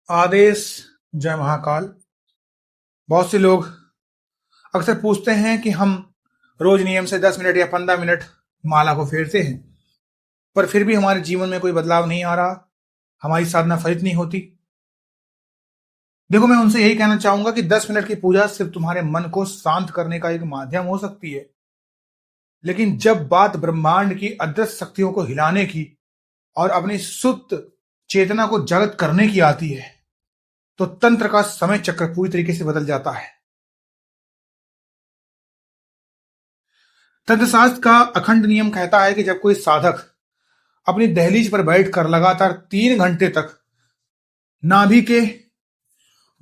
आदेश। जय महाकाल। बहुत से लोग अक्सर पूछते हैं कि हम रोज नियम से 10 मिनट या 15 मिनट माला को फेरते हैं, पर फिर भी हमारे जीवन में कोई बदलाव नहीं आ रहा, हमारी साधना फलित नहीं होती। देखो, मैं उनसे यही कहना चाहूंगा कि 10 मिनट की पूजा सिर्फ तुम्हारे मन को शांत करने का एक माध्यम हो सकती है, लेकिन जब बात ब्रह्मांड की अदृश्य शक्तियों को हिलाने की और अपनी सुप्त चेतना को जागृत करने की आती है, तो तंत्र का समय चक्र पूरी तरीके से बदल जाता है। तंत्रशास्त्र का अखंड नियम कहता है कि जब कोई साधक अपनी दहलीज पर बैठकर लगातार 3 घंटे तक नाभि के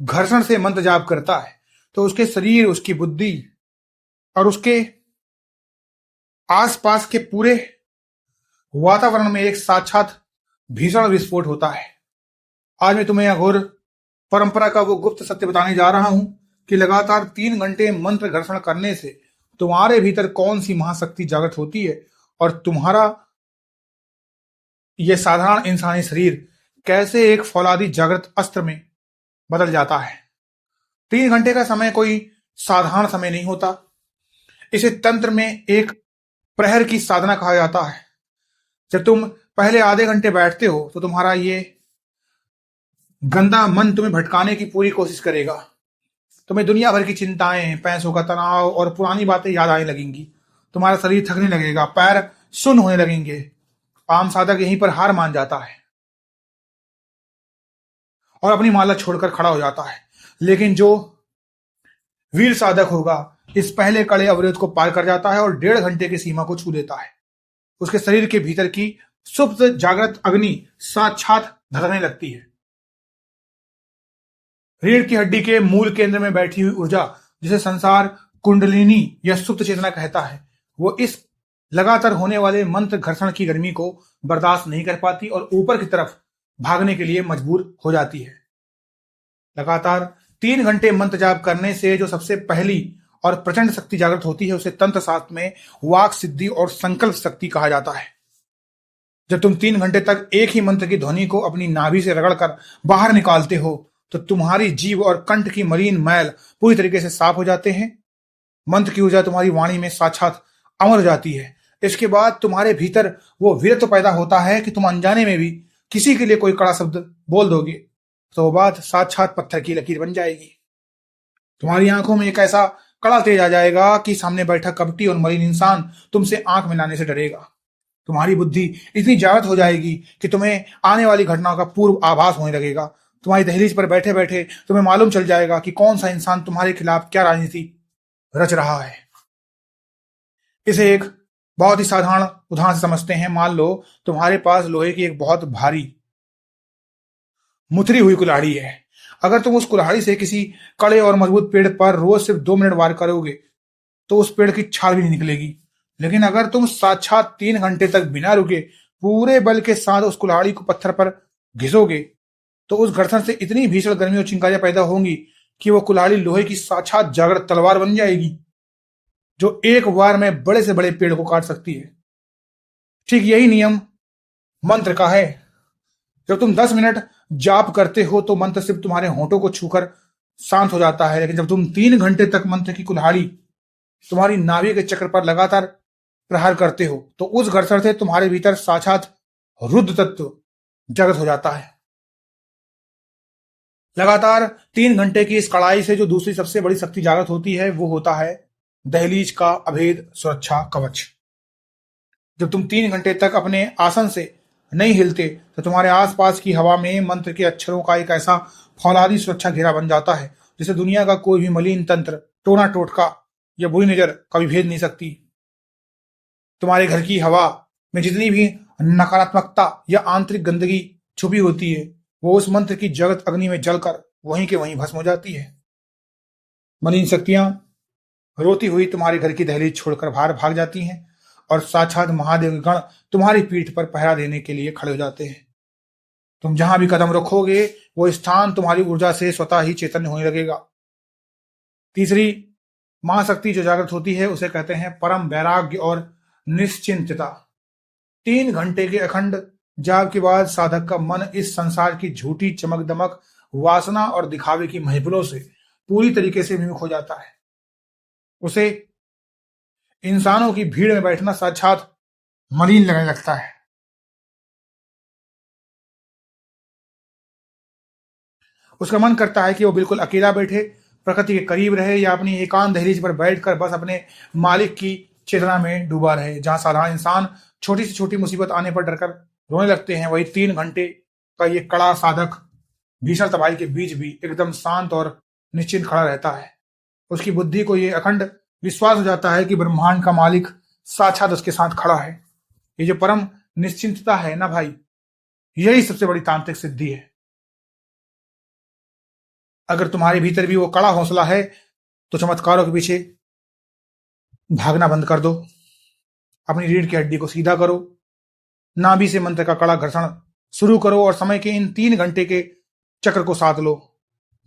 घर्षण से मंत्र जाप करता है, तो उसके शरीर, उसकी बुद्धि और उसके आसपास के पूरे वातावरण में एक साक्षात भीषण विस्फोट होता है। आज मैं तुम्हें अघोर परंपरा का वो गुप्त सत्य बताने जा रहा हूं कि लगातार 3 घंटे मंत्र घर्षण करने से तुम्हारे भीतर कौन सी महाशक्ति जागृत होती है और तुम्हारा यह साधारण इंसानी शरीर कैसे एक फौलादी जागृत अस्त्र में बदल जाता है। 3 घंटे का समय कोई साधारण समय नहीं होता। इसे तंत्र में एक प्रहर की साधना कहा जाता है। जब तुम पहले आधे घंटे बैठते हो तो तुम्हारा ये गंदा मन तुम्हें भटकाने की पूरी कोशिश करेगा। तुम्हें दुनिया भर की चिंताएं, पैसों का तनाव और पुरानी बातें याद आने लगेंगी। तुम्हारा शरीर थकने लगेगा, पैर सुन्न होने लगेंगे। आम साधक यहीं पर हार मान जाता है और अपनी माला छोड़कर खड़ा हो जाता है। लेकिन जो वीर साधक होगा, इस पहले कड़े अवरोध को पार कर जाता है और 1.5 घंटे की सीमा को छू लेता है। उसके शरीर के भीतर की सुप्त जागृत अग्नि साक्षात धधकने लगती है। रीढ़ की हड्डी के मूल केंद्र में बैठी हुई ऊर्जा, जिसे संसार कुंडलिनी या सुप्त चेतना कहता है, वो इस लगातार होने वाले मंत्र घर्षण की गर्मी को बर्दाश्त नहीं कर पाती और ऊपर की तरफ भागने के लिए मजबूर हो जाती है। लगातार 3 घंटे मंत्र जाप करने से जो सबसे पहली और प्रचंड शक्ति जागृत होती है, उसे तंत्र शास्त्र में वाक सिद्धि और संकल्प शक्ति कहा जाता है। जब तुम 3 घंटे तक एक ही मंत्र की ध्वनि को अपनी नाभि से रगड़कर बाहर निकालते हो, तो तुम्हारी जीभ और कंठ की मलिन मैल पूरी तरीके से साफ हो जाते हैं। मंत्र की ऊर्जा तुम्हारी वाणी में साक्षात अमर हो जाती है। इसके बाद तुम्हारे भीतर वो वीरत्व पैदा होता है कि तुम अनजाने में भी किसी के लिए कोई कड़ा शब्द बोल दोगे तो वो बात साक्षात पत्थर की लकीर बन जाएगी। तुम्हारी आंखों में एक ऐसा कड़ा तेज आ जाएगा कि सामने बैठा कपटी और मलिन इंसान तुमसे आंख मिलाने से डरेगा। तुम्हारी बुद्धि इतनी जागृत हो जाएगी कि तुम्हें आने वाली घटनाओं का पूर्व आभास होने लगेगा। तुम्हारी दहलीज पर बैठे बैठे तुम्हें मालूम चल जाएगा कि कौन सा इंसान तुम्हारे खिलाफ क्या राजनीति रच रहा है। इसे एक बहुत ही साधारण उदाहरण से समझते हैं। मान लो तुम्हारे पास लोहे की एक बहुत भारी मुथरी हुई कुल्हाड़ी है। अगर तुम उस कुल्हाड़ी से किसी कड़े और मजबूत पेड़ पर रोज सिर्फ 2 मिनट वार करोगे तो उस पेड़ की छाल भी नहीं निकलेगी। लेकिन अगर तुम साक्षात 3 घंटे तक बिना रुके पूरे बल के साथ उस कुल्हाड़ी को पत्थर पर घिसोगे तो उस घर्षण से इतनी भीषण गर्मी और चिंगारियां पैदा होंगी कि वो कुल्हाड़ी लोहे की साक्षात जागृत तलवार बन जाएगी, जो एक बार में बड़े से बड़े पेड़ को काट सकती है। ठीक यही नियम मंत्र का है। जब तुम 10 मिनट जाप करते हो तो मंत्र सिर्फ तुम्हारे होंठों को छूकर शांत हो जाता है, लेकिन जब तुम 3 घंटे तक मंत्र की कुल्हाड़ी तुम्हारी नाभि के चक्र पर लगातार प्रहार करते हो तो उस घर्षण से तुम्हारे भीतर साक्षात रुद्र तत्व जागृत हो जाता है। लगातार 3 घंटे की इस कड़ाई से जो दूसरी सबसे बड़ी शक्ति जागृत होती है, वो होता है दहलीज का अभेद सुरक्षा कवच। जब तुम 3 घंटे तक अपने आसन से नहीं हिलते तो तुम्हारे आसपास की हवा में मंत्र के अक्षरों का एक ऐसा फौलादी सुरक्षा घेरा बन जाता है जिसे दुनिया का कोई भी मलिन तंत्र, टोना टोटका या बुरी नजर कभी भेद नहीं सकती। तुम्हारे घर की हवा में जितनी भी नकारात्मकता या आंतरिक गंदगी छुपी होती है, वो उस मंत्र की जगत अग्नि में जलकर वहीं के वहीं भस्म हो जाती है। मलिन शक्तियां रोती हुई तुम्हारे घर की दहलीज छोड़कर बाहर भाग जाती हैं और साक्षात महादेव गण तुम्हारी पीठ पर पहरा देने के लिए खड़े हो जाते हैं। तुम जहां भी कदम रखोगे वो स्थान तुम्हारी ऊर्जा से स्वतः ही चैतन्य होने लगेगा। तीसरी महाशक्ति जो जागृत होती है उसे कहते हैं परम वैराग्य और निश्चिंतता। 3 घंटे के अखंड जाप के बाद साधक का मन इस संसार की झूठी चमक दमक, वासना और दिखावे की महफिलों से पूरी तरीके से विमुख हो जाता है। उसे इंसानों की भीड़ में बैठना साक्षात मलिन लगने लगता है। उसका मन करता है कि वो बिल्कुल अकेला बैठे, प्रकृति के करीब रहे या अपनी एकांत दहलीज पर बैठकर बस अपने मालिक की चेतना में डूबा रहे। जहां साधारण इंसान छोटी से छोटी मुसीबत आने पर डरकर रोने लगते हैं, वही 3 घंटे का ये कड़ा साधक भीषण तबाही के बीच भी एकदम शांत और निश्चिंत खड़ा रहता है। उसकी बुद्धि को ये अखंड विश्वास हो जाता है कि ब्रह्मांड का मालिक साक्षात उसके साथ खड़ा है। ये जो परम निश्चिंतता है ना भाई, यही सबसे बड़ी तांत्रिक सिद्धि है। अगर तुम्हारे भीतर भी वो कड़ा हौसला है तो चमत्कारों के पीछे भागना बंद कर दो। अपनी रीढ़ की हड्डी को सीधा करो, नाभि से मंत्र का कड़ा घर्षण शुरू करो और समय के इन 3 घंटे के चक्र को साध लो।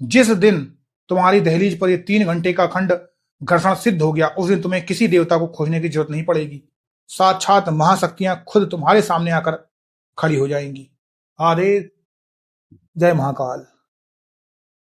जिस दिन तुम्हारी दहलीज पर ये 3 घंटे का अखंड घर्षण सिद्ध हो गया, उस दिन तुम्हें किसी देवता को खोजने की जरूरत नहीं पड़ेगी। साक्षात महाशक्तियां खुद तुम्हारे सामने आकर खड़ी हो जाएंगी। आदेश। जय महाकाल।